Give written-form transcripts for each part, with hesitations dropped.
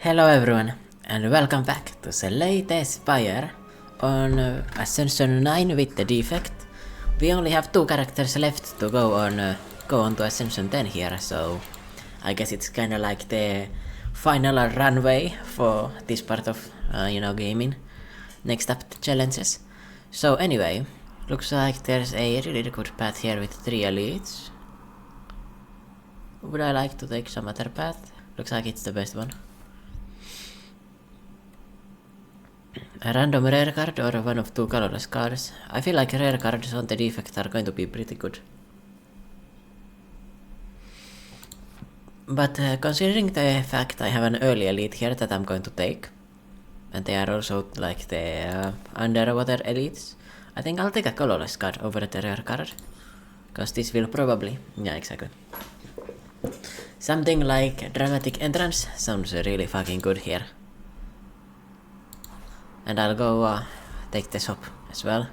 Hello everyone, and welcome back to the latest spire on Ascension 9 with the defect. We only have 2 characters left to go on to Ascension 10 here, so I guess it's kinda like the final runway for this part of, gaming. Next up, the challenges. So anyway, looks like there's a really good path here with 3 elites. Would I like to take some other path? Looks like it's the best one. A random rare card or one of 2 colorless cards. I feel like rare cards on the defect are going to be pretty good. But considering the fact I have an early elite here that I'm going to take, and they are also like the underwater elites, I think I'll take a colorless card over the rare card. Cause this will probably... yeah, exactly. Something like dramatic entrance sounds really fucking good here. And I'll go take the shop as well.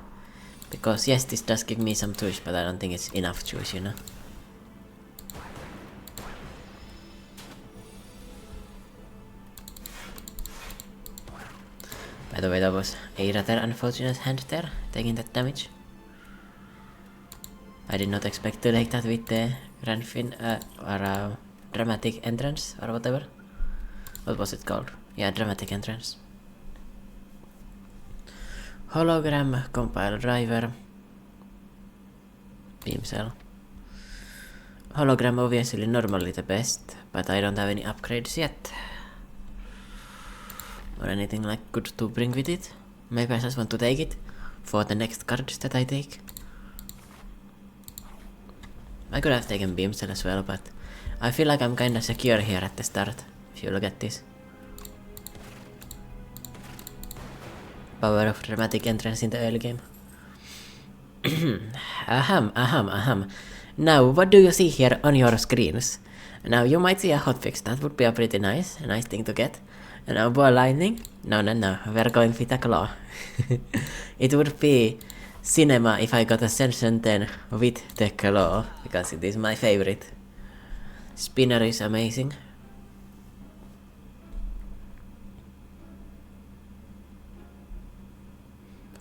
Because yes, this does give me some choice, but I don't think it's enough choice, you know. By the way, that was a rather unfortunate hand there, taking that damage. I did not expect to take that with the Grand Fin or dramatic entrance or whatever. What was it called? Yeah, dramatic entrance. Hologram, compile driver, beam cell. Hologram obviously normally the best, but I don't have any upgrades yet. Or anything like good to bring with it. Maybe I just want to take it for the next cards that I take. I could have taken beam cell as well, but I feel like I'm kinda secure here at the start, if you look at this. Power of dramatic entrance in the early game. Aham. Now, what do you see here on your screens? Now, you might see a hotfix. That would be a pretty nice thing to get. And now, ball lightning? No. We're going with a claw. It would be cinema if I got Ascension 10 with the claw, because it is my favorite. Spinner is amazing.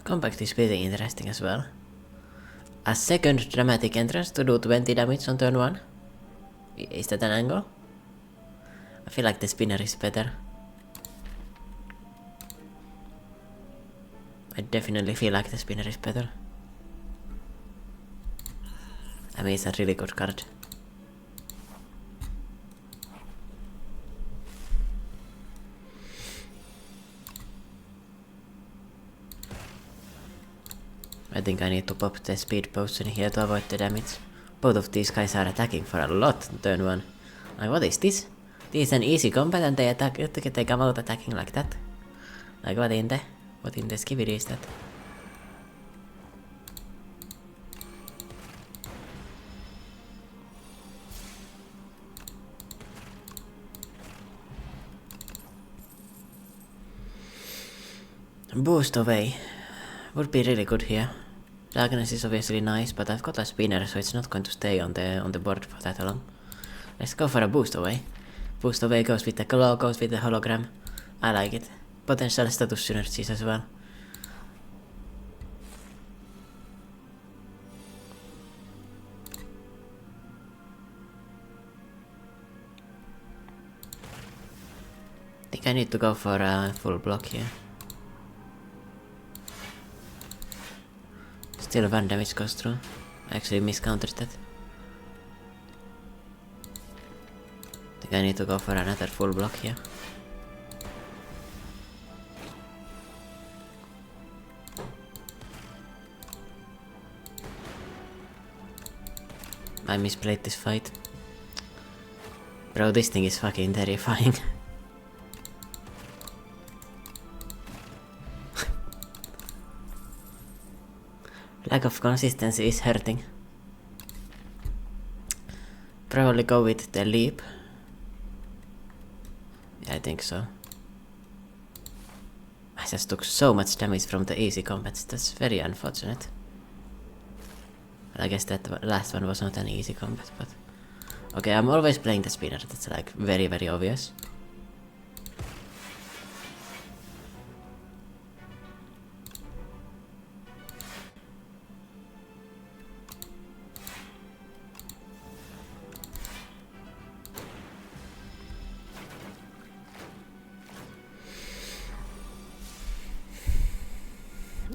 Compact is pretty interesting as well. A second dramatic entrance to do 20 damage on turn 1. Is that an angle? I feel like the spinner is better. I definitely feel like the spinner is better. I mean, it's a really good card. I think I need to pop the speed potion here to avoid the damage. Both of these guys are attacking for a lot on turn 1. Like, what is this? This is an easy combat and they come out attacking like that. Like, what in the skibidi is that? Boost away. Would be really good here. Darkness is obviously nice, but I've got a spinner, so it's not going to stay on the board for that long. Let's go for a boost away. Boost away goes with the claw, goes with the hologram. I like it. Potential status synergies as well. I think I need to go for a full block here. Still 1 damage goes through. I actually miscounted that. I think I need to go for another full block here. I misplayed this fight. Bro, this thing is fucking terrifying. Lack of consistency is hurting. Probably go with the leap. Yeah, I think so. I just took so much damage from the easy combats. That's very unfortunate. I guess that last one was not an easy combat, but... okay, I'm always playing the spinner. That's like very obvious.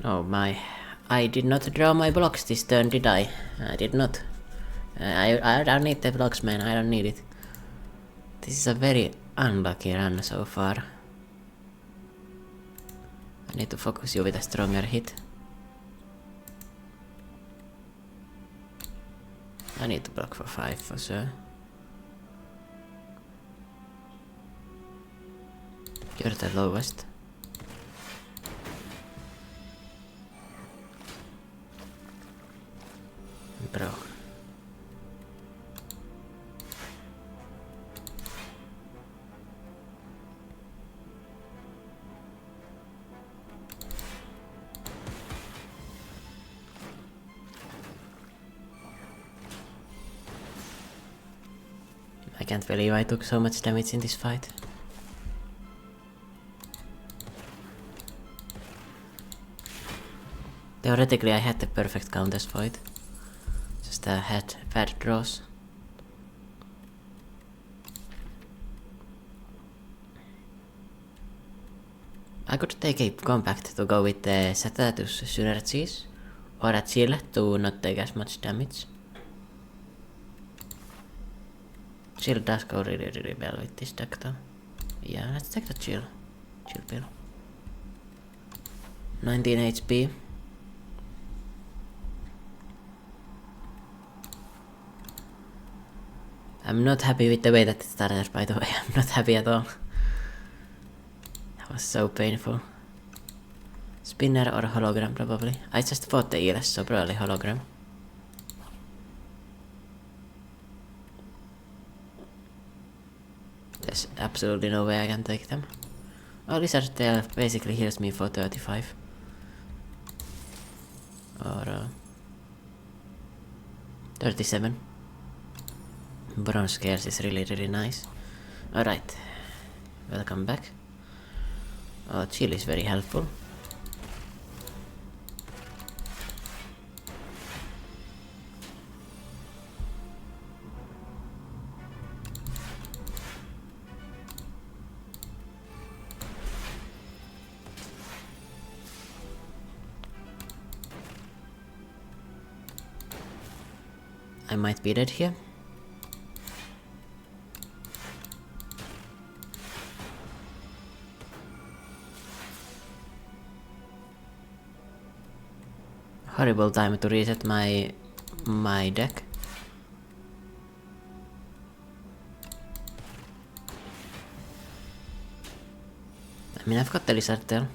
Oh my. I did not draw my blocks this turn, did I? I did not. I don't need the blocks, man. I don't need it. This is a very unlucky run so far. I need to focus you with a stronger hit. I need to block for 5 for sure. You're the lowest. Bro. I can't believe I took so much damage in this fight. Theoretically I had the perfect counters for it. Just had bad draws. I could take a compact to go with the Satatus synergies, or a chill to not take as much damage. Chill does go really well with this deck though. Yeah, let's take the chill. Chill pill. 19 HP. I'm not happy with the way that it started, by the way. I'm not happy at all. That was so painful. Spinner or hologram, probably. I just fought the Eels, so probably hologram. There's absolutely no way I can take them. Oh, Lizard Tail basically heals me for 35. Or 37. Bronze scales is really nice. Alright, welcome back. Oh, chill is very helpful. I might be dead here. Horrible time to reset my deck. I mean, I've got the Lizard Tail.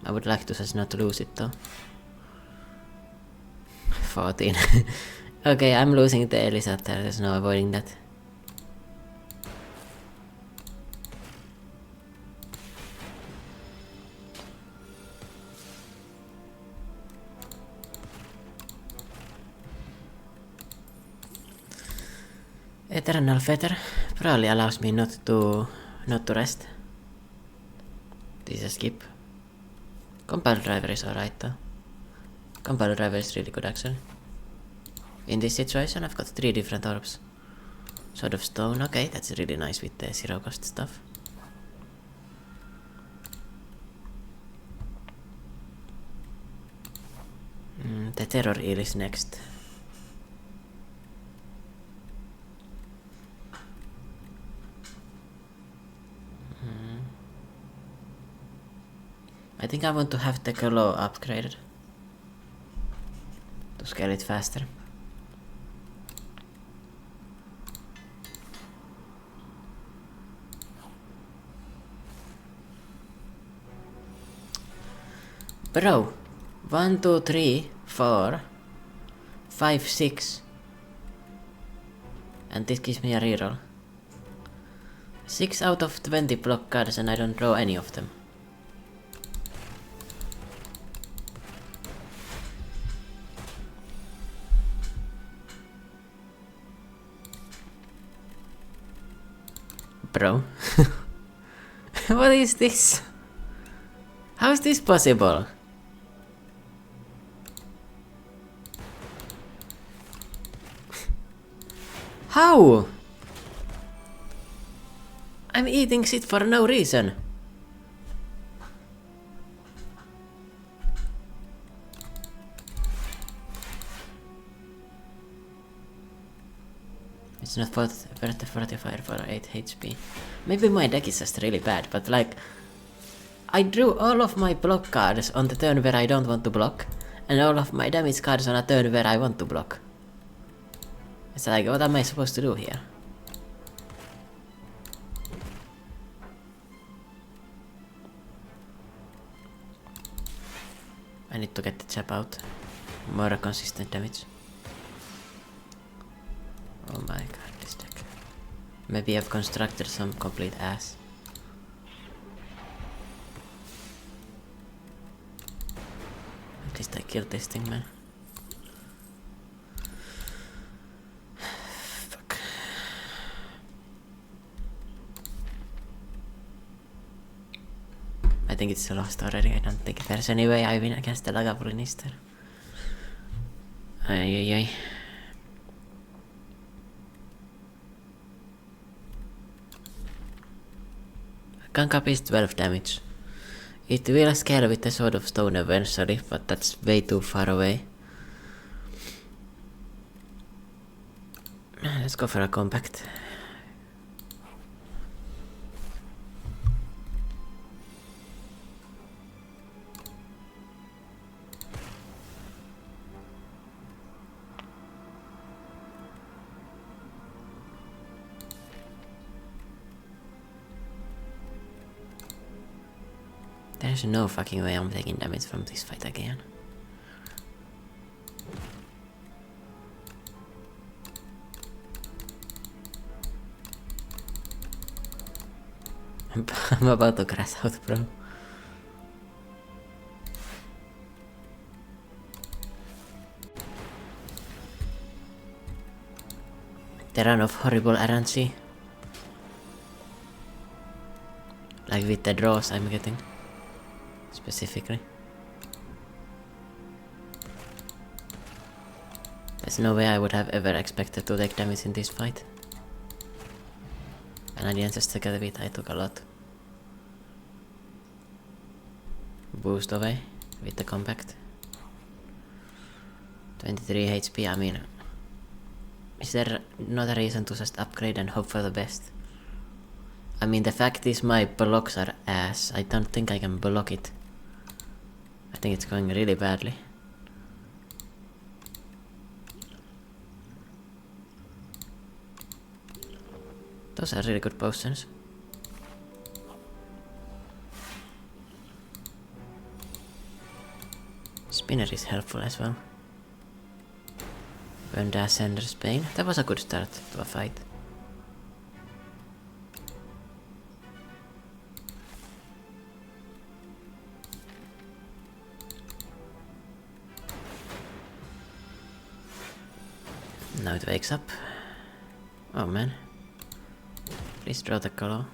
I would like to just not lose it though. 14. Okay, I'm losing the Lizard Tail, there's no avoiding that. Eternal Fetter probably allows me not to rest. This is a skip. Compile Driver is alright though. Compile Driver is really good actually. In this situation I've got 3 different orbs. Sword of Stone, okay, that's really nice with the 0 cost stuff. The Terror Eel is next. I think I want to have the Claw upgraded to scale it faster. Bro, 1, 2, 3, 4, 5, 6, and this gives me a reroll. 6 out of 20 block cards and I don't draw any of them. Bro, what is this? How is this possible? How? I'm eating shit for no reason. It's not worth the fortifier for 8 HP. Maybe my deck is just really bad, but like... I drew all of my block cards on the turn where I don't want to block, and all of my damage cards on a turn where I want to block. It's like, what am I supposed to do here? I need to get the chap out. More consistent damage. Oh my god, this deck. Maybe I've constructed some complete ass. At least I killed this thing, man. Fuck. I think it's lost already. I don't think there's any way I win against the Lagavulinister. Ay ay ay. Kankap is 12 damage. It will scale with the Sword of Stone eventually, but that's way too far away. Let's go for a compact. There's no fucking way I'm taking damage from this fight again. I'm about to crash out, bro. There are enough horrible RNG. Like with the draws I'm getting. Specifically. There's no way I would have ever expected to take damage in this fight. And I didn't just take a bit, I took a lot. Boost away with the compact. 23 HP, I mean... Is there not a reason to just upgrade and hope for the best? I mean, the fact is my blocks are ass. I don't think I can block it. I think it's going really badly. Those are really good potions. Spinner is helpful as well. Burn the Ascender's Bane. That was a good start to a fight. Now it wakes up. Oh man. Please draw the color.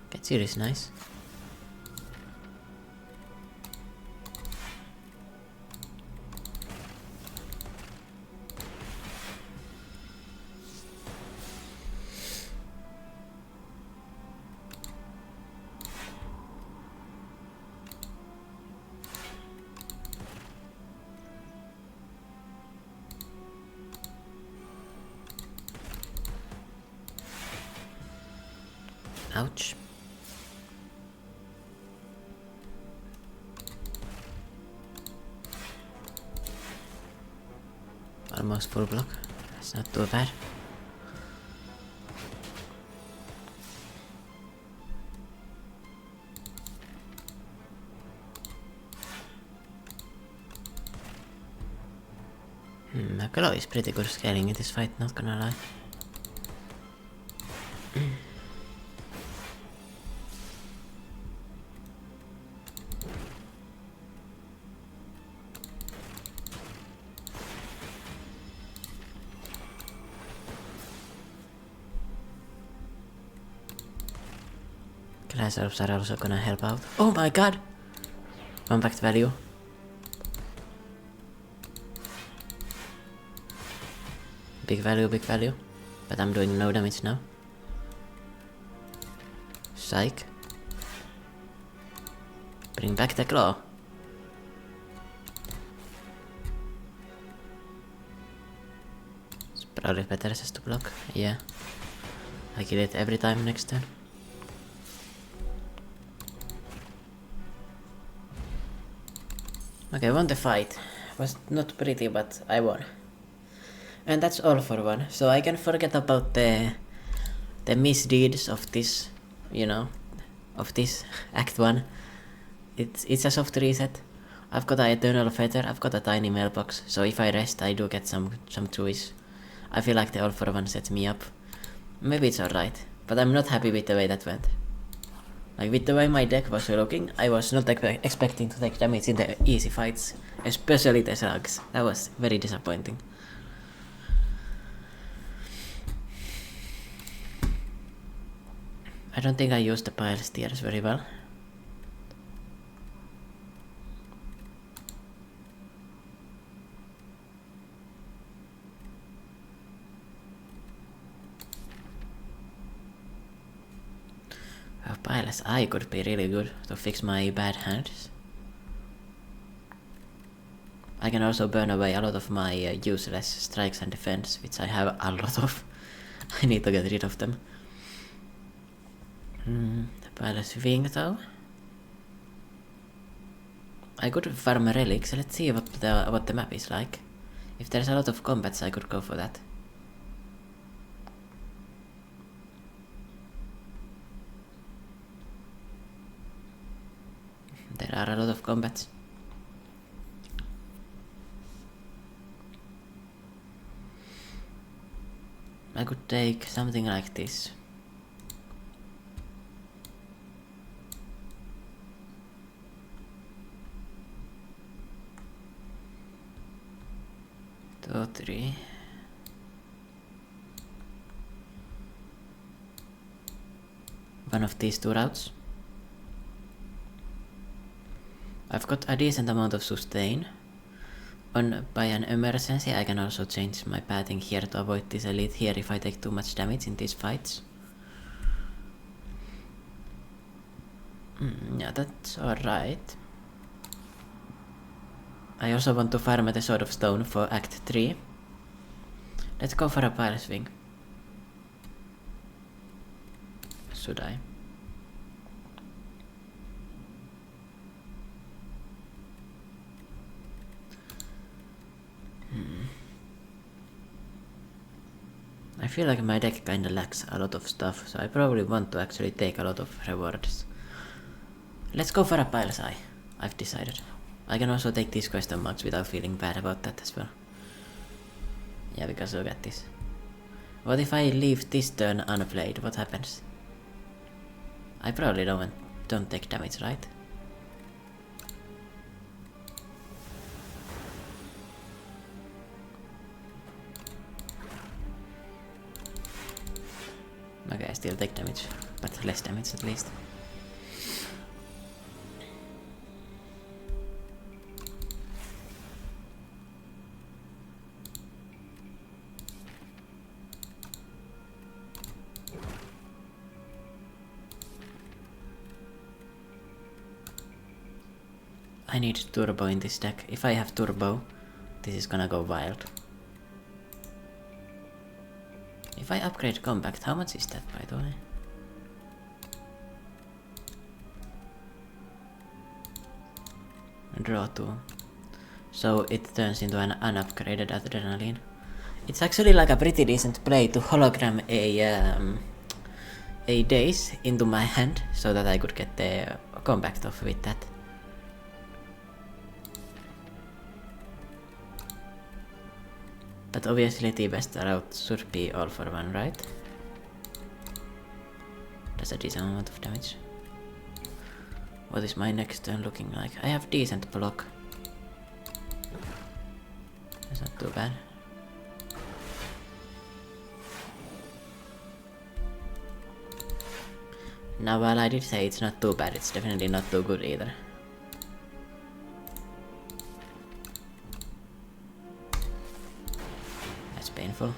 Gets here is nice. Ouch. Almost full block. That's not too bad. Makalo is pretty good scaling in this fight, not gonna lie. Class orbs are also gonna help out. Oh my god! Compact value. Big value. But I'm doing no damage now. Psych. Bring back the claw. Probably better just to block. Yeah. I kill it every time next turn. Okay, won the fight. Was not pretty, but I won. And that's all for one. So I can forget about the misdeeds of this, you know, of this Act 1. It's a soft reset. I've got an eternal feather, I've got a tiny mailbox, so if I rest I do get some choice. I feel like the all for one sets me up. Maybe it's alright, but I'm not happy with the way that went. Like with the way my deck was looking, I was not expecting to take damage in the easy fights, especially the slugs. That was very disappointing. I don't think I used the pile steers very well. Piles eye could be really good to fix my bad hands. I can also burn away a lot of my useless strikes and defense, which I have a lot of. I need to get rid of them. Piles wing though. I could farm relics. Let's see what the map is like. If there's a lot of combats, I could go for that. There are a lot of combats. I could take something like this. Two, three. One of these two routes. I've got a decent amount of sustain. By an emergency I can also change my pathing here to avoid this elite here if I take too much damage in these fights. Yeah, that's alright. I also want to farm the Sword of Stone for Act 3. Let's go for a pile swing. Should I? I feel like my deck kinda lacks a lot of stuff, so I probably want to actually take a lot of rewards. Let's go for a pile's eye. I've decided. I can also take these question marks without feeling bad about that as well. Yeah, because look at this. What if I leave this turn unplayed? What happens? I probably don't take damage, right? Okay, I still take damage, but less damage at least. I need turbo in this deck. If I have turbo, this is gonna go wild. If I upgrade compact, how much is that by the way? Draw 2. So it turns into an unupgraded adrenaline. It's actually like a pretty decent play to hologram a daze into my hand so that I could get the compact off with that. But obviously the best route should be all for one, right? That's a decent amount of damage. What is my next turn looking like? I have decent block. That's not too bad. Now while I did say it's not too bad, it's definitely not too good either. Painful.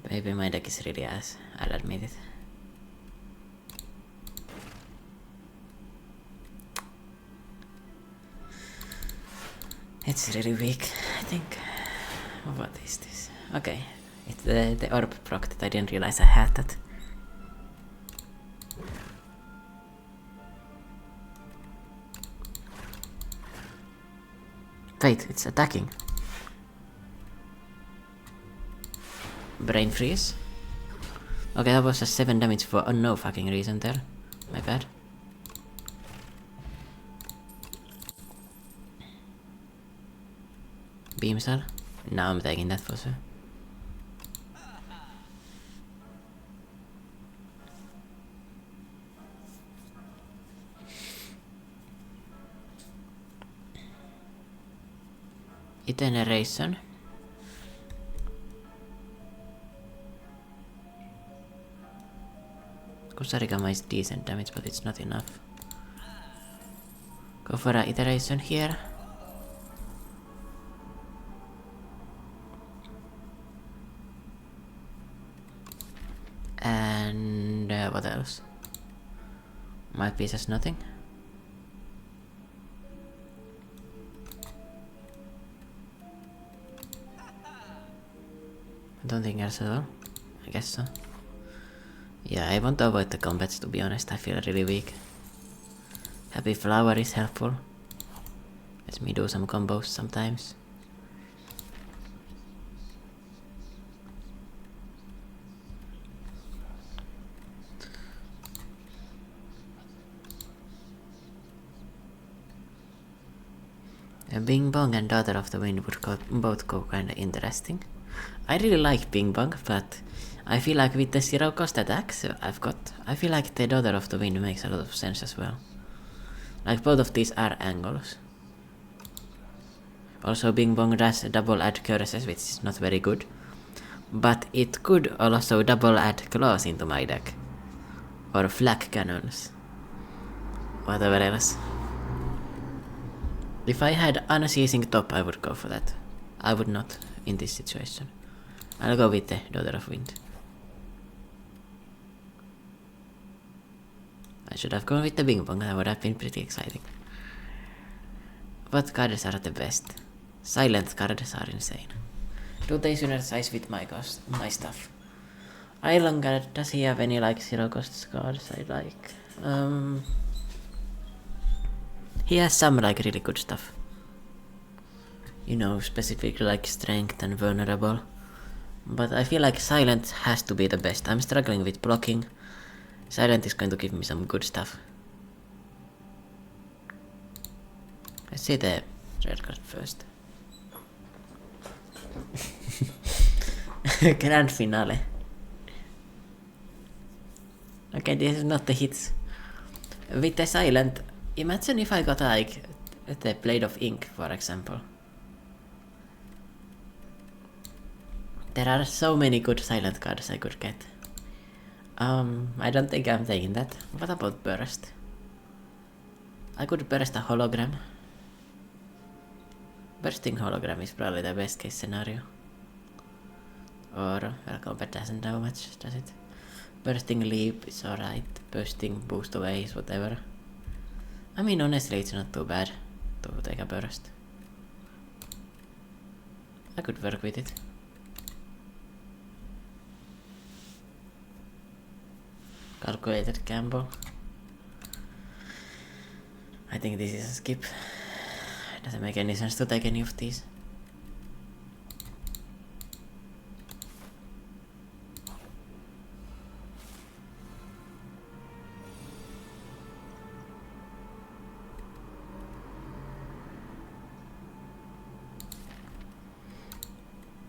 Maybe my deck is really ass, I'll admit it. It's really weak, I think. What is this? Okay, it's the orb proc that I didn't realize I had that. Wait, it's attacking. Brain freeze. Okay, that was a 7 damage for no fucking reason there. My bad. Beam cell. Now I'm taking that for sure. Iteneration. Kusarigama is decent damage, but it's not enough. Go for an iteration here. And what else? My piece has nothing. I don't think else at all. I guess so. Yeah, I want to avoid the combats, to be honest. I feel really weak. Happy flower is helpful. Lets me do some combos sometimes. Bing Bong and Daughter of the Wind would both go kinda interesting. I really like Bing Bong, but I feel like with the 0 cost attacks I've got, I feel like the Daughter of the Wind makes a lot of sense as well. Like both of these are angles. Also Bing Bong does double add curses, which is not very good. But it could also double add claws into my deck. Or flak cannons. Whatever else. If I had unceasing top, I would go for that. I would not in this situation. I'll go with the Daughter of Wind. I should have gone with the Bing Bong, that would have been pretty exciting. What cards are the best? Silent cards are insane. Do they synergize with my stuff? Island guard, does he have any like 0 cost cards I like? He has some like really good stuff. You know, specifically like strength and vulnerable. But I feel like silent has to be the best. I'm struggling with blocking. Silent is going to give me some good stuff. Let's see the red card first. Grand finale. Okay, this is not the hits. With the silent, imagine if I got like the Blade of Ink, for example. There are so many good silent cards I could get. I don't think I'm taking that. What about Burst? I could burst a hologram. Bursting hologram is probably the best case scenario. Or, well, combat doesn't know much, does it? Bursting leap is alright. Bursting boost away is whatever. I mean, honestly, it's not too bad to take a burst. I could work with it. Calculated gamble. I think this is a skip. Doesn't make any sense to take any of these.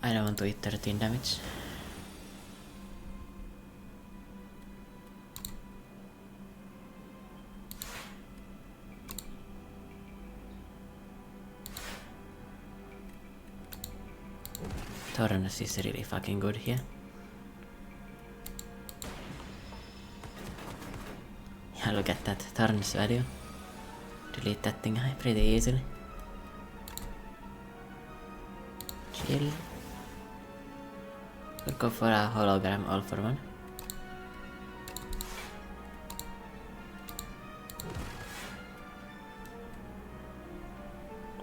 I don't want to eat 13 damage. Torrens is really fucking good here. Yeah, look at that Torrens value. Delete that thing pretty easily. Chill. Could go for a hologram all for one.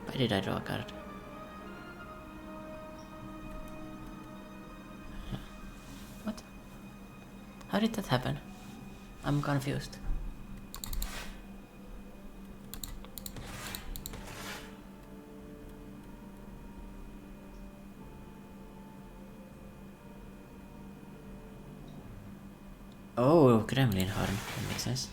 Why did I draw a card? did that happen? I'm confused. Oh, Gremlin horn. That makes sense.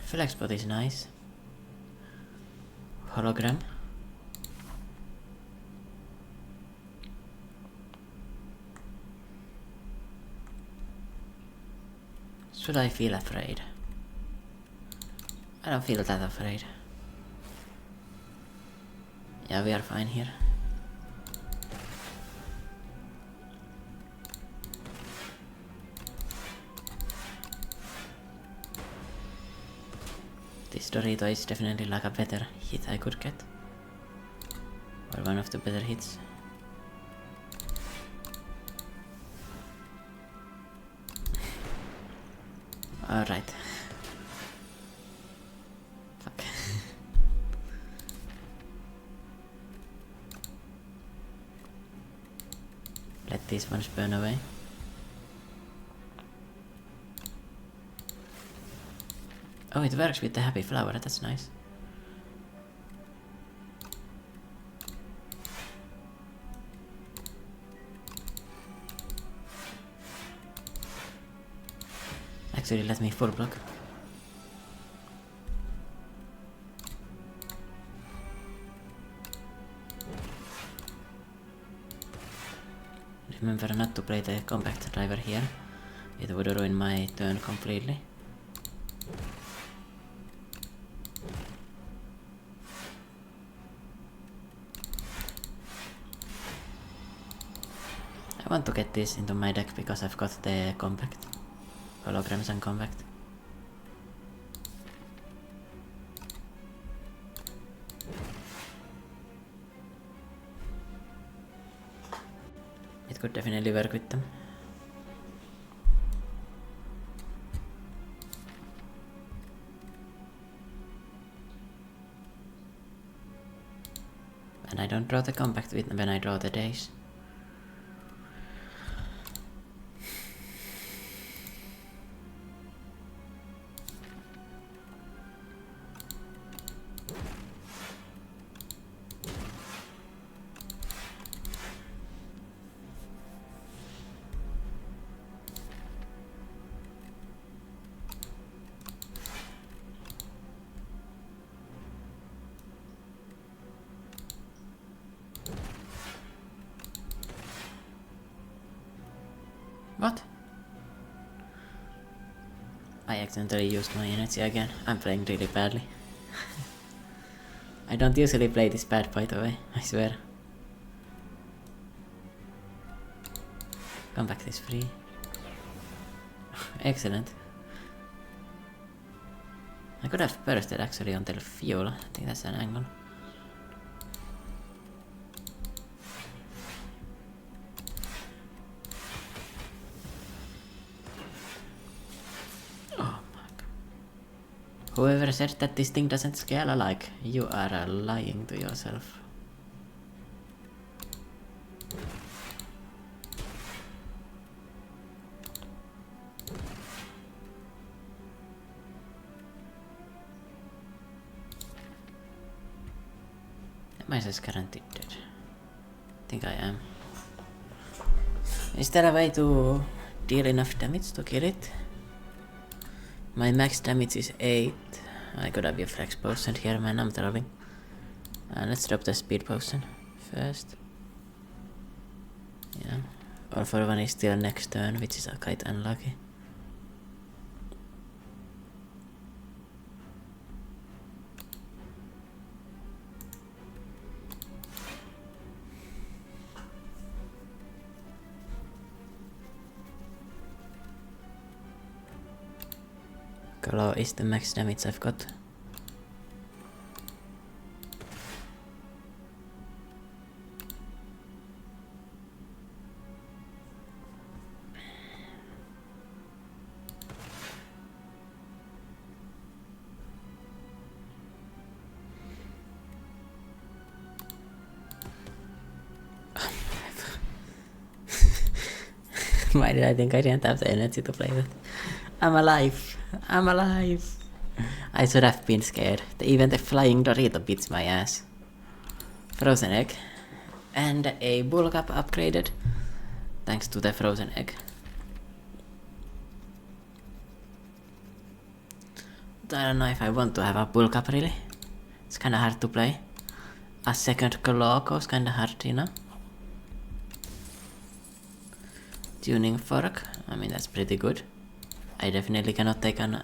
Flex spot is nice. Hologram. Should I feel afraid? I don't feel that afraid. Yeah, we are fine here. This Dorito is definitely like a better hit I could get. Or one of the better hits. Alright. Fuck. Let these ones burn away. Oh, it works with the happy flower, that's nice. Actually, let me full block. Remember not to play the compact driver here. It would ruin my turn completely. I want to get this into my deck because I've got the compact. Holograms and compact. It could definitely work with them. And I don't draw the compact with when I draw the days. What? I accidentally used my energy again. I'm playing really badly. I don't usually play this bad, by the way, I swear. Compact is free. Excellent. I could have bursted actually until fuel. I think that's an angle. Whoever said that this thing doesn't scale alike, you are lying to yourself. Am I just guaranteed dead? I think I am. Is there a way to deal enough damage to kill it? My max damage is 8. I could have a flex potion here, man, I'm trolling. Let's drop the speed potion first. Yeah. All for one is still next turn, which is quite unlucky. Claw is the max damage I've got. Why did I think I didn't have the energy to play that? I'm alive! I'm alive! I should have been scared. Even the flying Dorito beats my ass. Frozen egg. And a bull cup upgraded. Thanks to the frozen egg. But I don't know if I want to have a bull cup really. It's kinda hard to play. A second claw goes kinda hard, you know? Tuning fork, I mean that's pretty good. I definitely cannot take on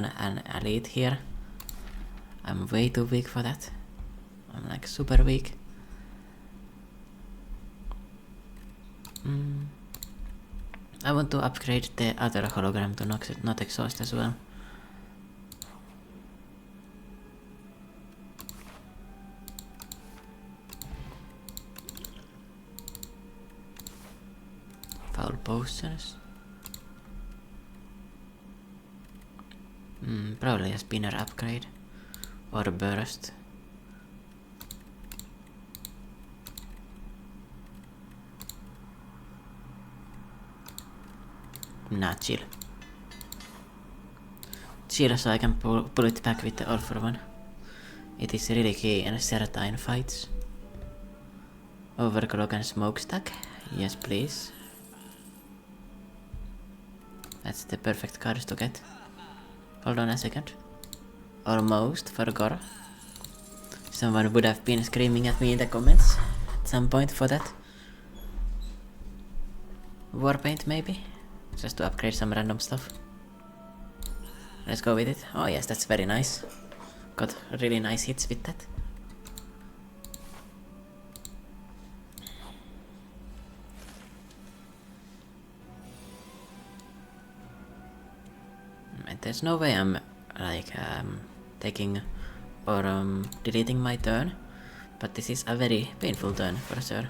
an elite here. I'm way too weak for that. I'm like super weak. I want to upgrade the other hologram to not exhaust as well. Foul potions. Probably a spinner upgrade. Or a burst. Nah, chill. Chill so I can pull it back with the all for one. It is really key in certain fights. Overclock and smokestack. Yes, please. That's the perfect cards to get. Hold on a second. Almost forgot. Someone would have been screaming at me in the comments at some point for that. Warpaint maybe? Just to upgrade some random stuff. Let's go with it. Oh yes, that's very nice. Got really nice hits with that. And there's no way I'm like taking or deleting my turn, but this is a very painful turn for sure.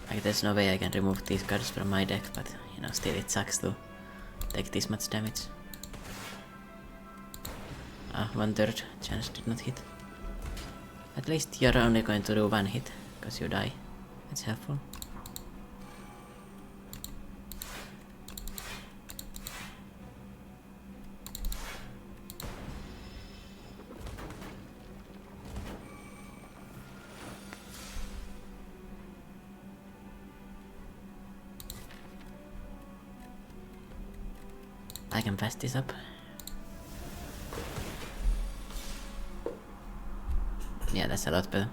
Like there's no way I can remove these cards from my deck, but you know, still it sucks to take this much damage. 1/3 chance did not hit. At least you're only going to do one hit, cause you die. It's helpful. I can pass this up. Yeah, that's a lot better.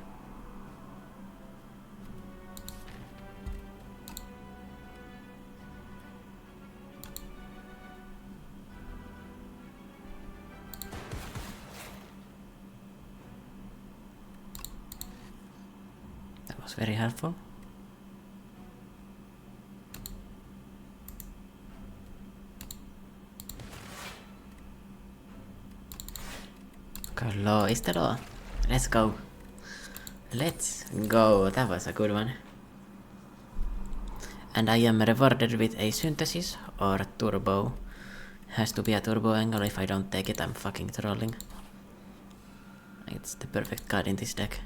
That was very helpful. Law is the law. Let's go. Let's go. That was a good one. And I am rewarded with a synthesis or turbo. Has to be a turbo angle. If I don't take it, I'm fucking trolling. It's the perfect card in this deck.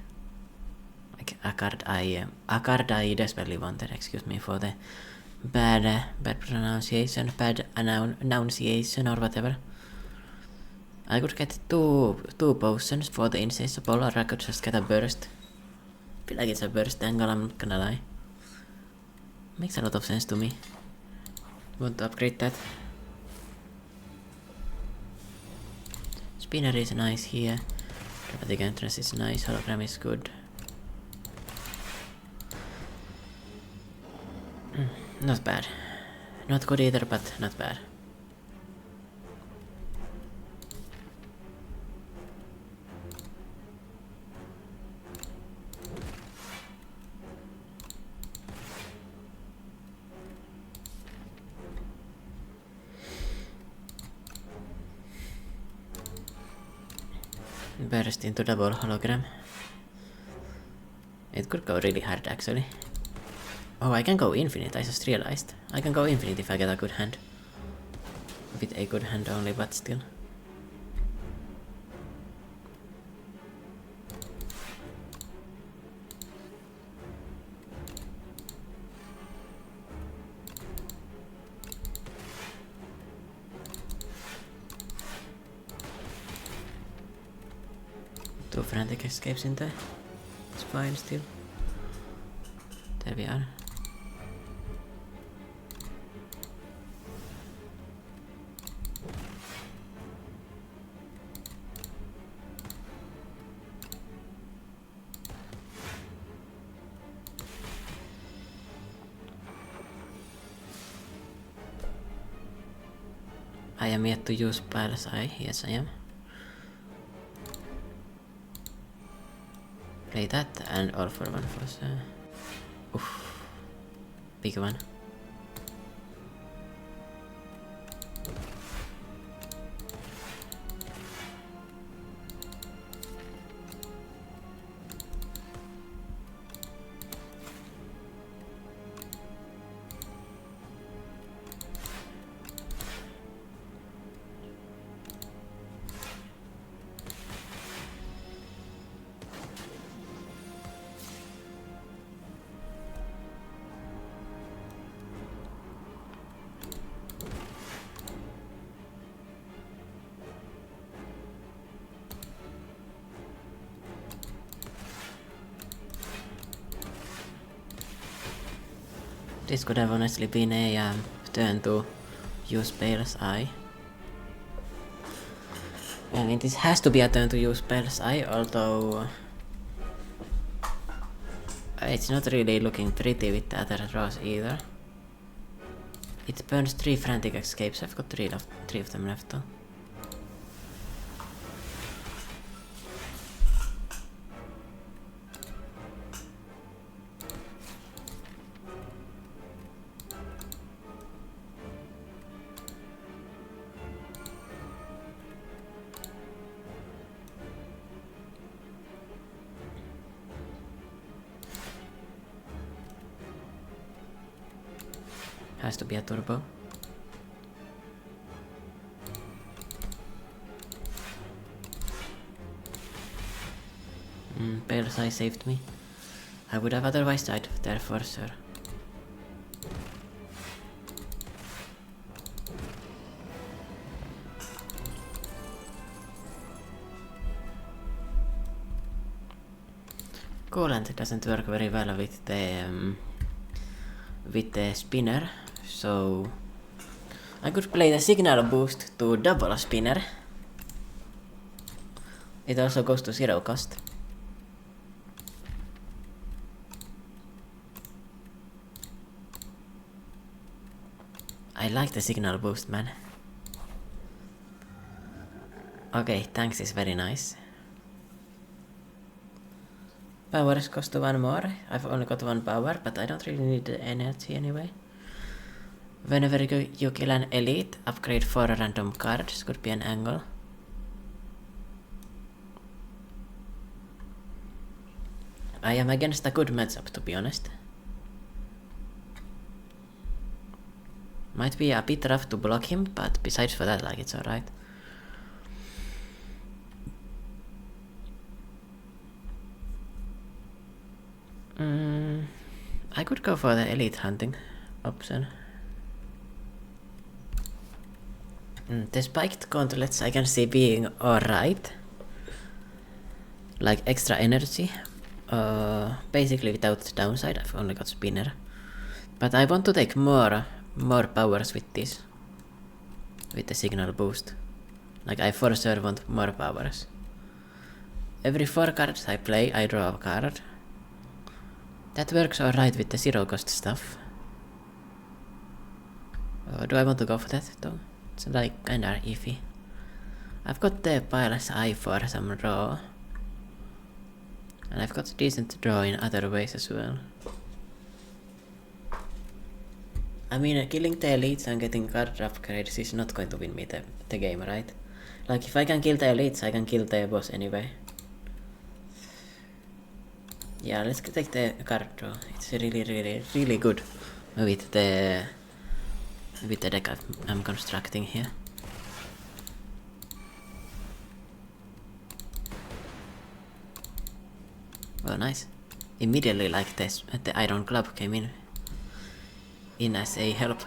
Like a card I desperately wanted. Excuse me for the bad pronunciation, bad annunciation or whatever. I could get two potions for the insatiable, or I could just get a burst. I feel like it's a burst angle, I'm not gonna lie. Makes a lot of sense to me. Want to upgrade that? Spinner is nice here. Dramatic entrance is nice, hologram is good. Not bad. Not good either, but not bad. Burst into double hologram. It could go really hard actually. Oh, I can go infinite, I just realized. I can go infinite if I get a good hand. With a good hand only, but still. Two frantic escapes in there. It's fine still. There we are. I am yet to use Pile's Eye. Yes, I am. Play that and all for one for oof. Big one. This could have honestly been a turn to use Pale's Eye. I mean, this has to be a turn to use Pale's Eye, although it's not really looking pretty with the other draws either. It burns 3 frantic escapes. I've got 3 of them left though. Has to be a turbo. Pale's Eye saved me. I would have otherwise died there for sure. Coolant doesn't work very well with the spinner, so I could play the signal boost to double a spinner. It also goes to 0 cost. I like the signal boost, man. Okay, thanks is very nice. Powers cost 1 more. I've only got 1 power, but I don't really need the energy anyway. Whenever you kill an elite, upgrade 4 random cards. Could be an angle. I am against a good matchup, to be honest. Might be a bit rough to block him, but besides for that, like, it's alright. I could go for the elite hunting option. The spiked gauntlets I can see being alright. Like extra energy. Basically without downside. I've only got spinner. But I want to take more powers with this. With the signal boost. Like I for sure want more powers. Every 4 cards I play, I draw a card. That works alright with the 0 cost stuff. Do I want to go for that though? It's like kinda iffy. I've got the Pile's Eye for some draw. And I've got decent draw in other ways as well. I mean, killing the elites and getting card upgrades is not going to win me the game, right? Like, if I can kill the elites, I can kill the boss anyway. Yeah, let's take the card draw. It's really good with the deck I'm constructing here. Well, nice. Immediately, like this, the Iron Club came in as a help.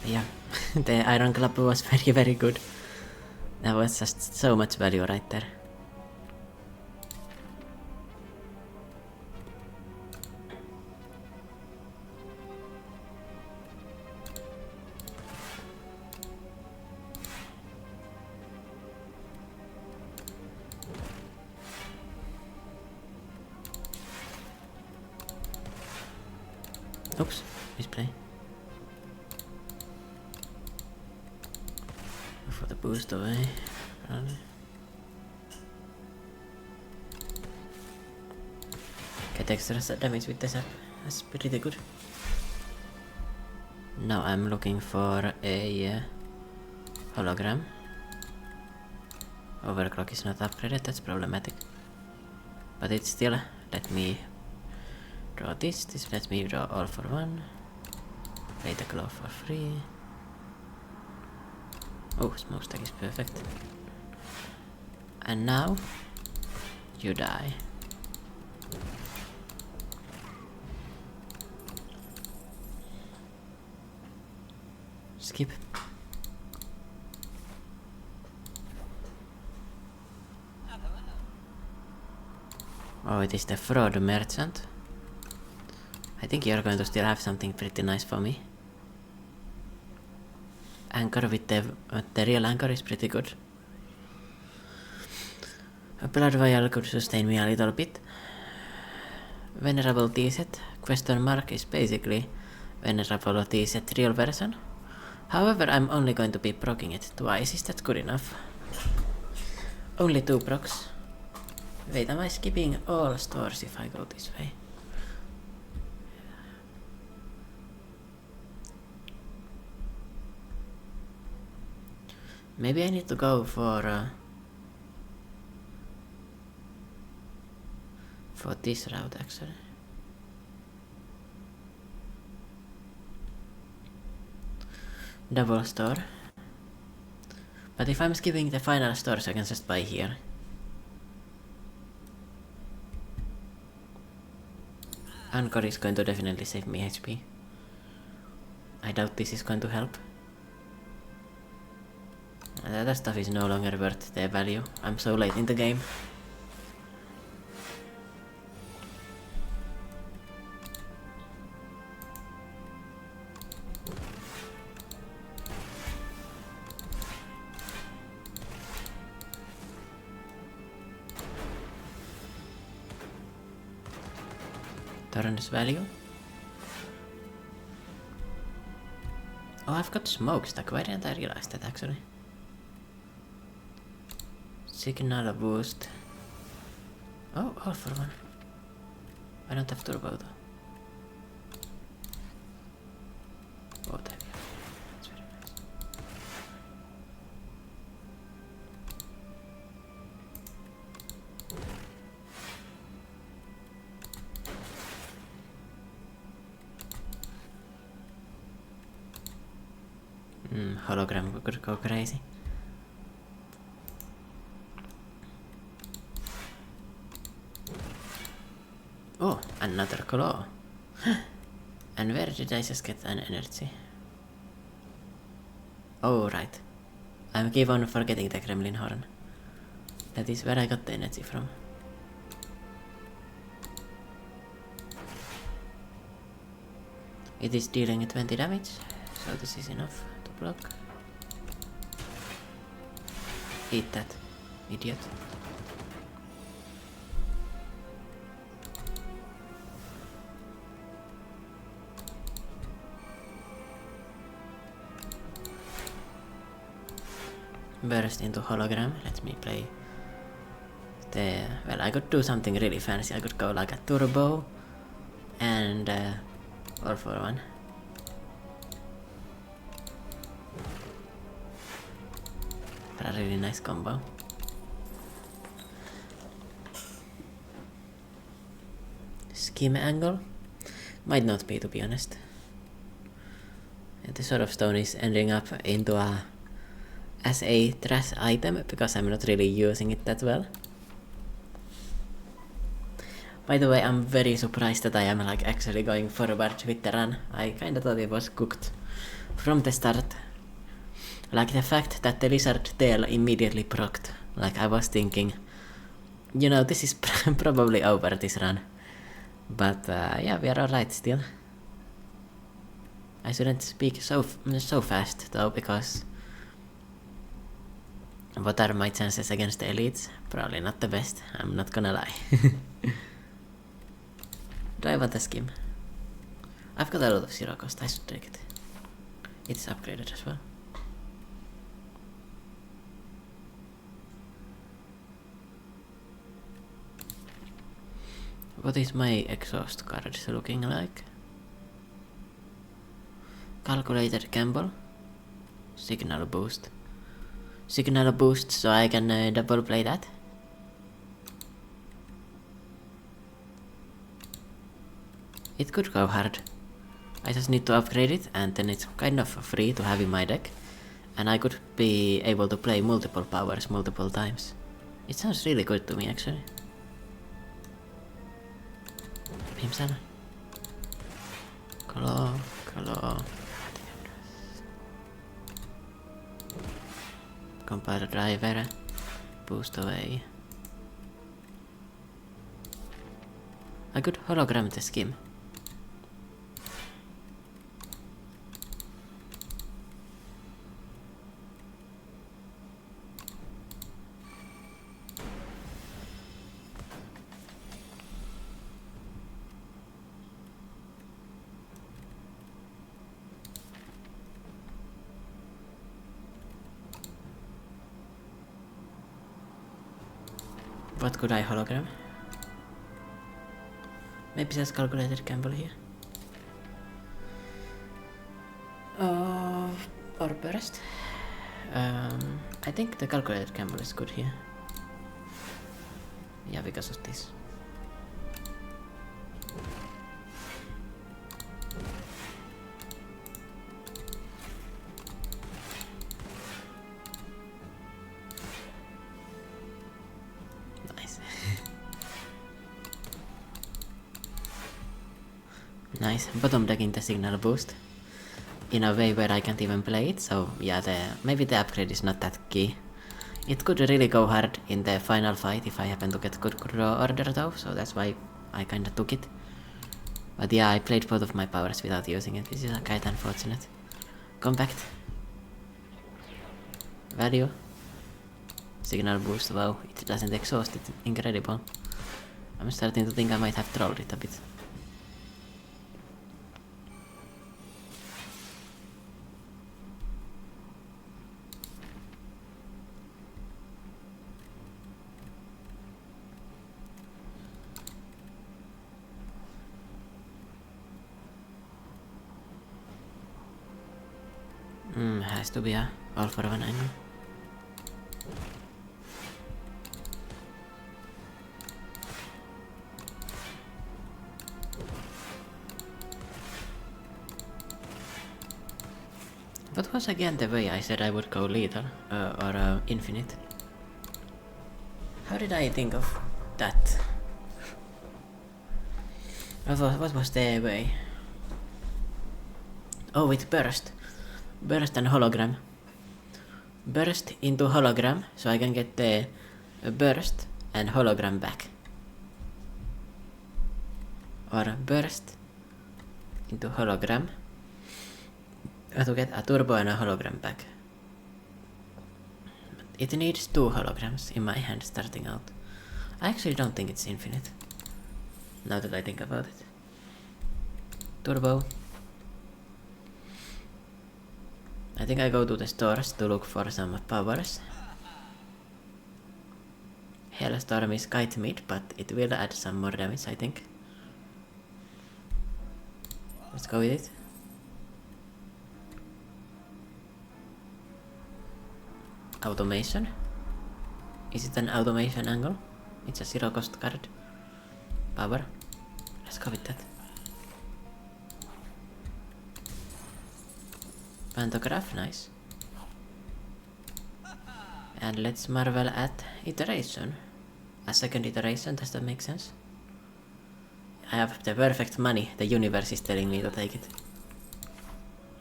Yeah, the Iron Club was very good. That was just so much value right there. Oops, misplay. For the boost away. Get extra damage with the sap. That's pretty good. Now I'm looking for a hologram. Overclock is not upgraded, that's problematic. But it's still, let me draw this lets me draw all for one. Play the glove for free. Oh, smokestack is perfect. And now, you die. Skip. Oh, it is the fraud merchant. I think you're going to still have something pretty nice for me. Anchor with the real anchor is pretty good. A blood vial could sustain me a little bit. Venerable T-set question mark is basically Venerable T-set real version. However, I'm only going to be proccing it twice. Is that good enough? Only 2 procs. Wait, am I skipping all stores if I go this way? Maybe I need to go for this route actually. Double store. But if I'm skipping the final stores, I can just buy here. Anchor is going to definitely save me HP. I doubt this is going to help. That stuff is no longer worth the value. I'm so late in the game. Torrent's value. Oh, I've got smokestack. Why didn't I realize that actually? Signal boost. Oh, all for one. I don't have turbo though. Oh, there we go. That's very nice. Hologram could go crazy. Oh, another claw. And where did I just get an energy? Oh, right. I keep on forgetting the Kremlin horn. That is where I got the energy from. It is dealing 20 damage, so this is enough to block. Eat that, idiot. Burst into hologram. Let me play the... Well, I could do something really fancy. I could go like a turbo and all for one. A really nice combo. Scheme angle? Might not be, to be honest. And the Sword of Stone is ending up into as a trash item because I'm not really using it that well. By the way, I'm very surprised that I am like actually going forward with the run. I kinda thought it was cooked from the start. Like the fact that the lizard tail immediately procced. Like I was thinking, you know, this is probably over this run. But yeah, we are alright still. I shouldn't speak so fast though, because what are my chances against the elites? Probably not the best, I'm not gonna lie. Do I want a skim? I've got a lot of zero cost, I should take it. It's upgraded as well. What is my exhaust card looking like? Calculated gamble. Signal boost. Signal boost, so I can double play that. It could go hard. I just need to upgrade it and then it's kind of free to have in my deck. And I could be able to play multiple powers multiple times. It sounds really good to me actually. Pimsana. Kalo. Compile driver. Boost away. I could hologram the skim. What could I hologram? Maybe just calculated gamble here. Or burst. I think the calculated gamble is good here. Yeah, because of this. Nice, bottom decking the signal boost in a way where I can't even play it, so yeah, maybe the upgrade is not that key. It could really go hard in the final fight if I happen to get good draw order though, so that's why I kinda took it. But yeah, I played both of my powers without using it, which is quite unfortunate. Compact. Value. Signal boost, wow, it doesn't exhaust it, incredible. I'm starting to think I might have trolled it a bit. Has to be a all for one angle. What was again the way I said I would go lethal or infinite? How did I think of that? What was the way? Oh, with burst. Burst and hologram. Burst into hologram, so I can get the burst and hologram back. Or burst into hologram. To get a turbo and a hologram pack. But it needs 2 holograms in my hand starting out. I actually don't think it's infinite. Now that I think about it. Turbo. I think I go to the stores to look for some powers. Hailstorm is quite mid, but it will add some more damage, I think. Let's go with it. Automation. Is it an automation angle? It's a 0 cost card. Power. Let's go with that. Pantograph, nice. And let's marvel at iteration. A second iteration, does that make sense? I have the perfect money, the universe is telling me to take it.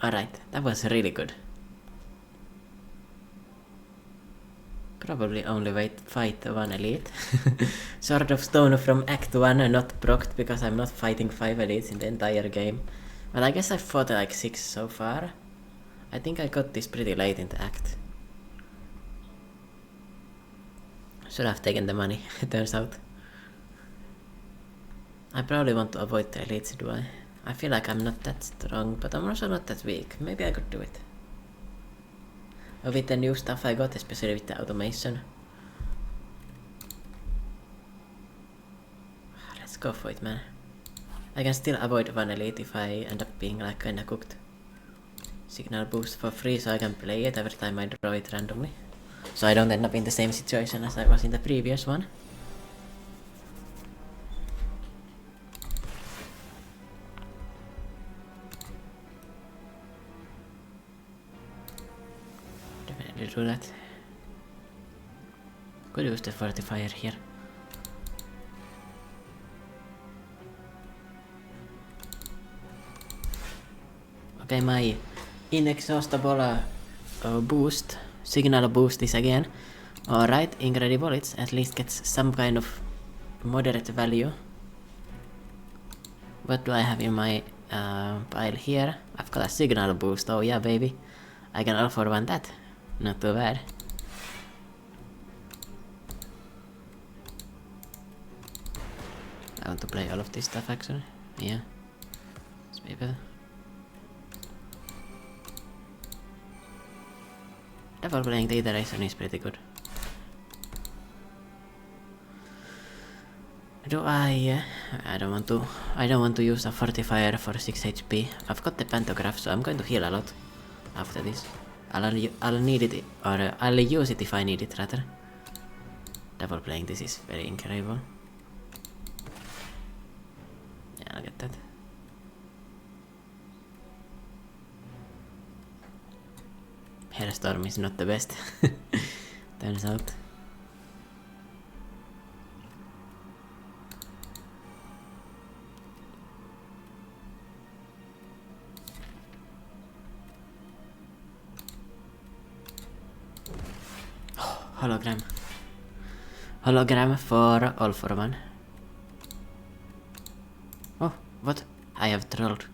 Alright, that was really good. Probably only fight one elite. Sword of Stone from Act 1 not procced because I'm not fighting 5 elites in the entire game. But I guess I've fought like 6 so far. I think I got this pretty late in the act. Should have taken the money, it turns out. I probably want to avoid the elites, do I? I feel like I'm not that strong, but I'm also not that weak. Maybe I could do it. With the new stuff I got, especially with the automation. Let's go for it, man. I can still avoid one elite if I end up being like kinda cooked. Signal boost for free so I can play it every time I draw it randomly. So I don't end up in the same situation as I was in the previous one. Definitely do that. Could use the fortifier here. Okay, my inexhaustible boost, signal boost is again. Alright, incredible, it at least gets some kind of moderate value. What do I have in my pile here? I've got a signal boost, oh yeah baby. I can all for one that. Not too bad. I want to play all of this stuff actually. Yeah. It's way better. Double playing the iteration is pretty good. Do I don't want to use a fortifier for 6 HP. I've got the pantograph, so I'm going to heal a lot after this. I'll need it, or I'll use it if I need it rather. Double playing this is very incredible. Yeah, I'll get that. Hailstorm is not the best. Turns out. Hologram. Hologram for all for one. Oh, what? I have trolled.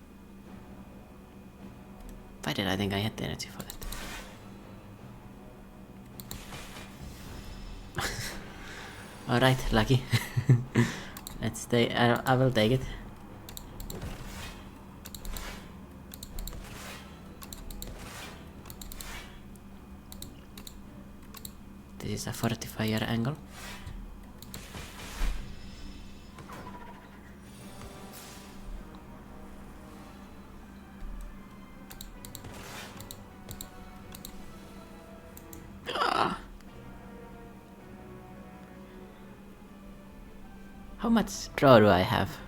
Why did I think I had the energy for that? Alright, lucky. Let's stay. I will take it. This is a fortifier angle. How much draw do I have?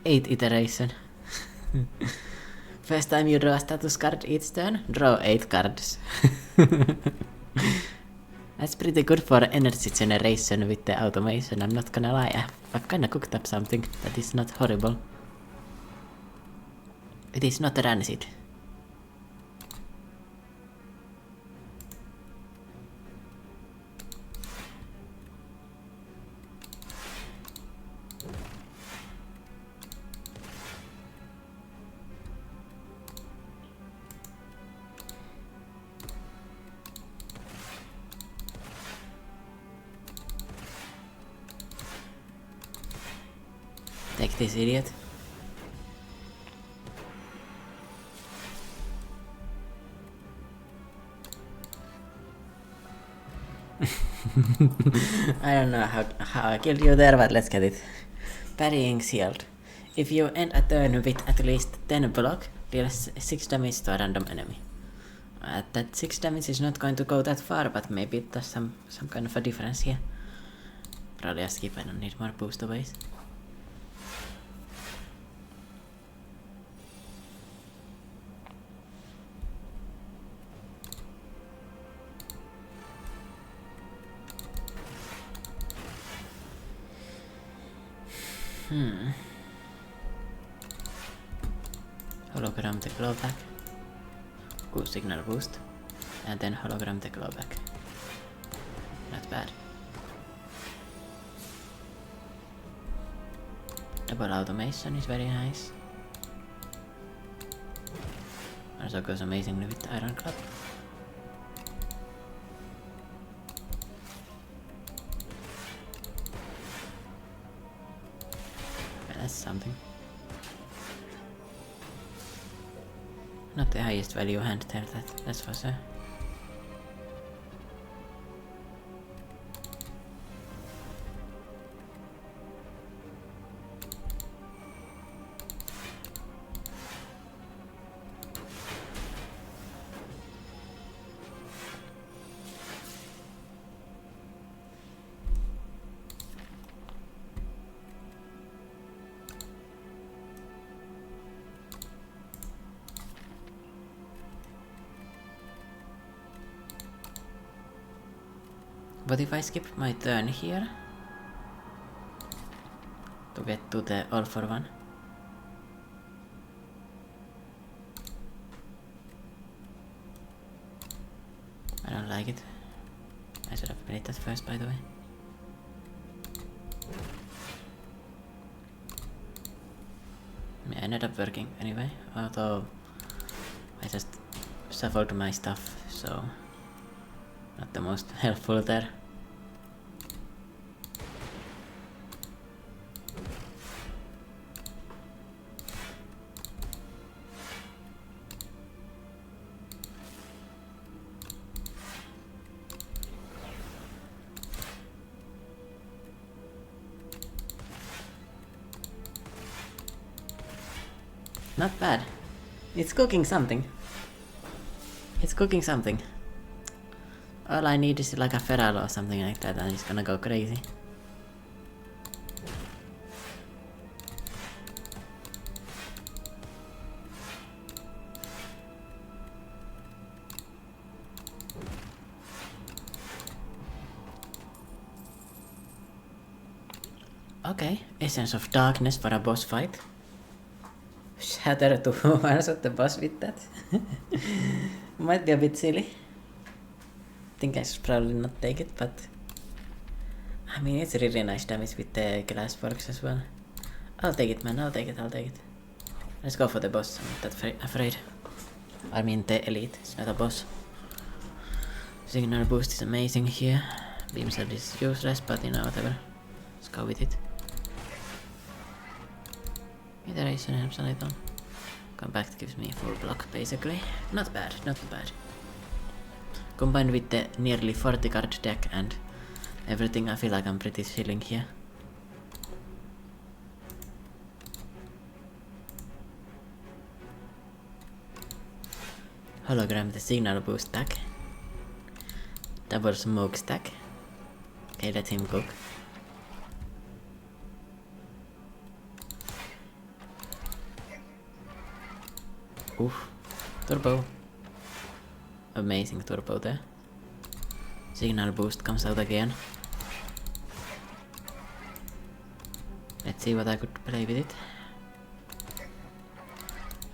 Eight iteration. First time you draw a status card each turn, draw 8 cards. That's pretty good for energy generation with the automation, I'm not gonna lie. I've kinda cooked up something that is not horrible. It is not rancid. Take this, idiot. I don't know how I killed you there, but let's get it. Parrying shield. If you end a turn with at least 10 block, deal 6 damage to a random enemy. That 6 damage is not going to go that far, but maybe it does some kind of a difference here. Probably a skip, I don't need more boost aways. Hologram the glow back. Cool signal boost. And then hologram the glow back. Not bad. Double automation is very nice. Also goes amazingly with Iron Club. Well, that's something. Not the highest value hand there, that's for sure. What if I skip my turn here to get to the all for one? I don't like it. I should have played that first, by the way. It ended up working anyway, although I just shuffled my stuff, so not the most helpful there. Not bad. It's cooking something. It's cooking something. All I need is like a feral or something like that and it's gonna go crazy. Okay, Essence of Darkness for a boss fight. Shatter to one-shot the boss with that. Might be a bit silly. Think I should probably not take it, but I mean it's really nice damage with the glass works as well. I'll take it, man, I'll take it. Let's go for the boss, I'm not that afraid. I mean the elite, it's not a boss. Signal boost is amazing here. Beam Sword is useless, but you know, whatever. Let's go with it. Iteration helps a little. Compact gives me full block basically. Not bad, not bad. Combined with the nearly 40 card deck and everything, I feel like I'm pretty chilling here. Hologram the signal boost back. Double smoke stack. Okay, let him cook. Oof. Turbo. Amazing turbo there. Signal boost comes out again. Let's see what I could play with it.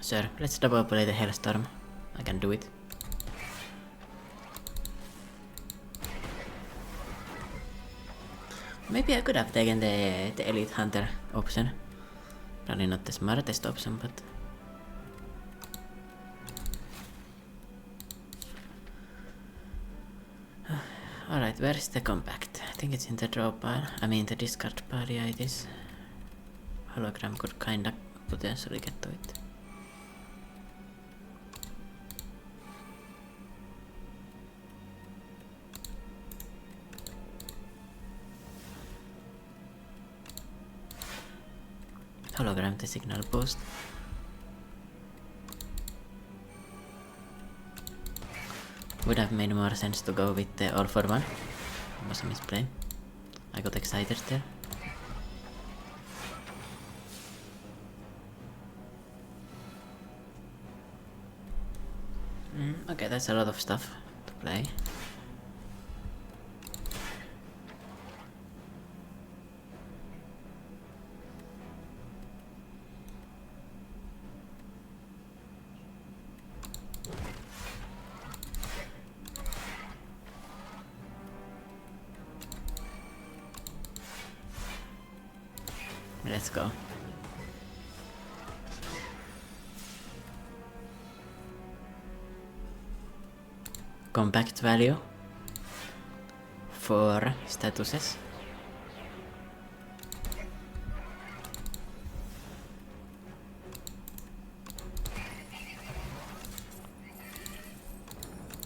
Sure, let's double play the Hellstorm. I can do it. Maybe I could have taken the Elite Hunter option. Probably not the smartest option, but alright, where is the compact? I think it's in the draw pile. I mean the discard pile, yeah it is. hologram could kinda potentially get to it. Hologram to signal boost. Would have made more sense to go with the all for one. It was a misplay. I got excited there. Okay, that's a lot of stuff to play. Let's go. Compact value for statuses.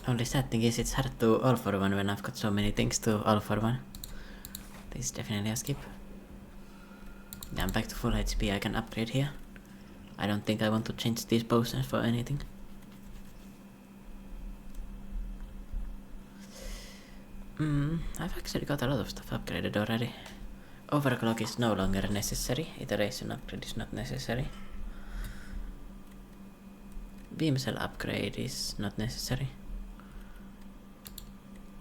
Only sad thing is it's hard to all for one when I've got so many things to all for one. This is definitely a skip. Yeah, I'm back to full HP, I can upgrade here. I don't think I want to change these potions for anything. I've actually got a lot of stuff upgraded already. Overclock is no longer necessary, iteration upgrade is not necessary. Beam cell upgrade is not necessary.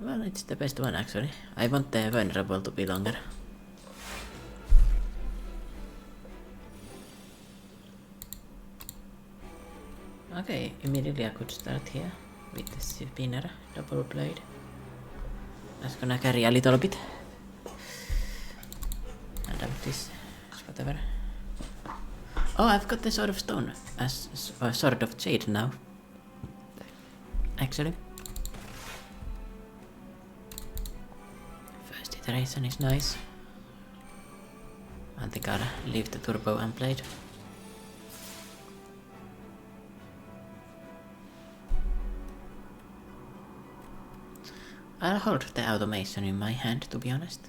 Well, it's the best one actually. I want the vulnerable to be longer. Okay, immediately I could start here with the spinner double blade. That's gonna carry a little bit. And this is whatever. Oh, I've got the Sword of Stone as Sword of Jade now. Actually. First iteration is nice. I think I'll leave the turbo unplayed. I'll hold the automation in my hand, to be honest.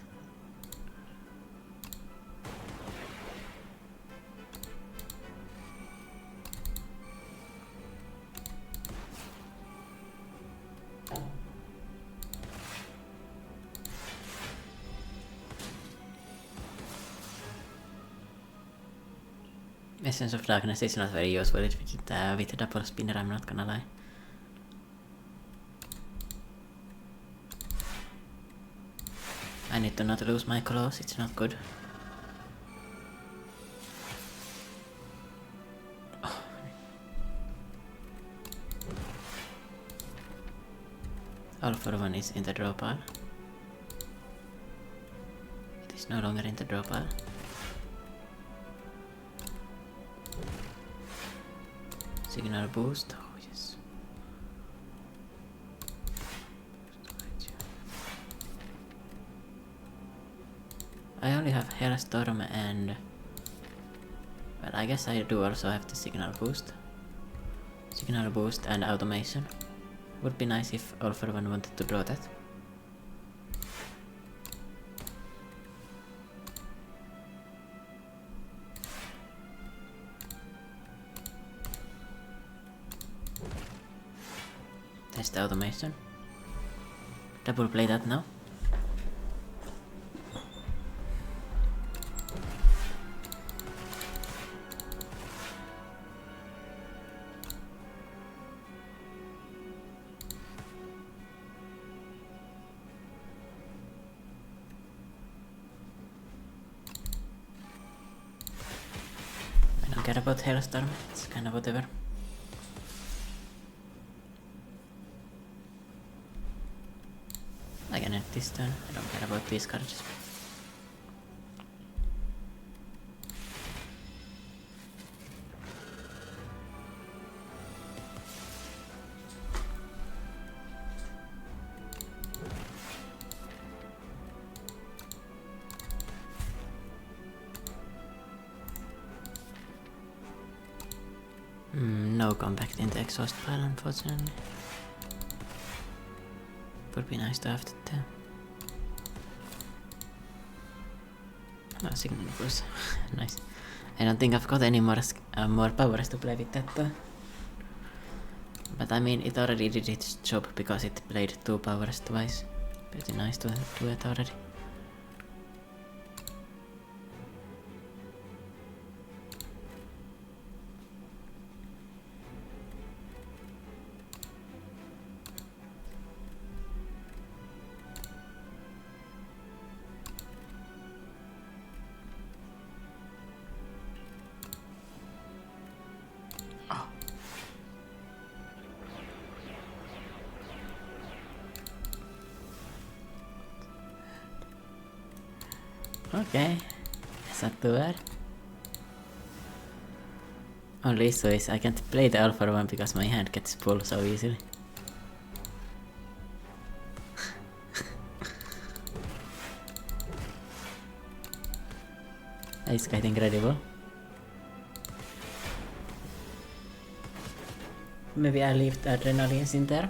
Essence of Darkness is not very useful with the double spinner, I'm not gonna lie. I need to not lose my claws, it's not good. Oh. All for one is in the draw pile. It is no longer in the draw pile. Signal boost, oh yes. I only have Hellstorm and... well, I guess I do also have the signal boost. Signal boost and automation. Would be nice if All for One wanted to draw that. Test automation. Double play that now. I don't care about Hellstorm, it's kinda whatever. I can end this turn, I don't care about these cards. no compact into exhaust pile, unfortunately. Would be nice to have that too. Oh, signal boost. Nice. I don't think I've got any more powers to play with that though. But I mean, it already did its job because it played 2 powers twice. Pretty nice to do it already. Okay, that's not too bad. Only issue is I can't play the alpha one because my hand gets full so easily. It's quite incredible. Maybe I leave the adrenalines in there.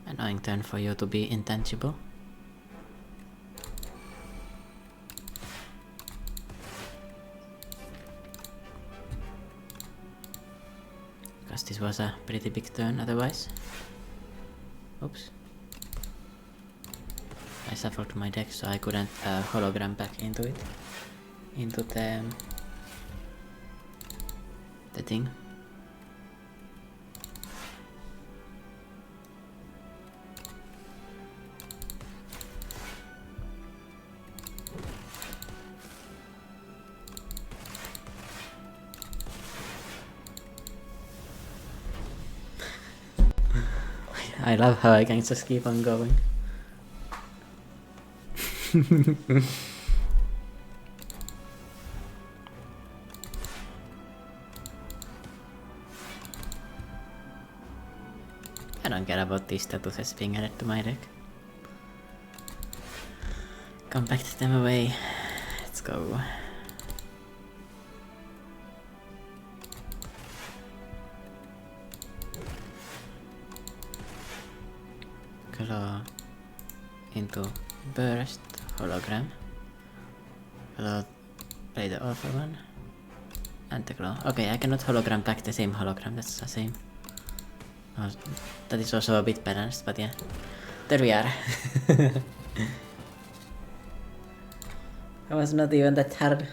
Annoying turn for you to be intangible. Because this was a pretty big turn otherwise. Oops. I shuffled my deck so I couldn't hologram back into it. Into the thing. I love how I can just keep on going. I don't care about these statuses being added to my deck. Compact them away. Let's go. Claw into burst hologram. Claw play the alpha one. And the claw. Okay, I cannot hologram back the same hologram, that's the same. Oh, that is also a bit balanced, but yeah. There we are. It was not even that hard.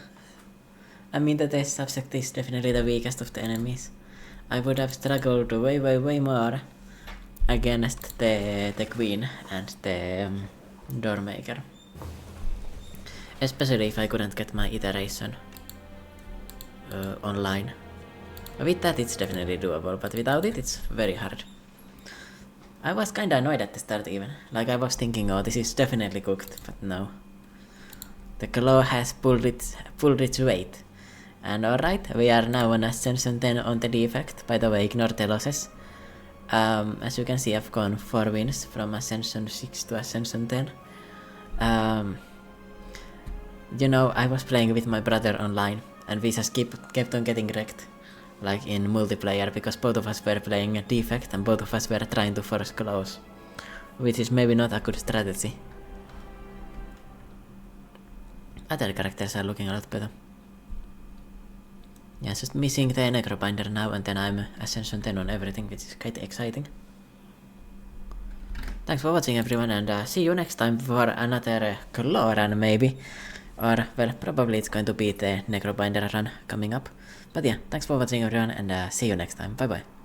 I mean, the test subject is definitely the weakest of the enemies. I would have struggled way more against the queen and the doormaker. Especially if I couldn't get my iteration online. With that it's definitely doable, but without it it's very hard. I was kinda annoyed at the start even. Like I was thinking, oh, this is definitely cooked, but no. The claw has pulled its weight. And alright, we are now on Ascension 10 on the defect. By the way, ignore the losses. As you can see, I've gone 4 wins from Ascension 6 to Ascension 10. You know, I was playing with my brother online, and we just kept on getting wrecked. Like in multiplayer, because both of us were playing a defect and both of us were trying to force claws. Which is maybe not a good strategy. Other characters are looking a lot better. Yeah, just missing the Necrobinder now, and then I'm Ascension 10 on everything, which is quite exciting. Thanks for watching everyone, and see you next time for another claw run maybe. Or, well, probably it's going to be the Necrobinder run coming up. But yeah, thanks for watching everyone, and see you next time. Bye bye.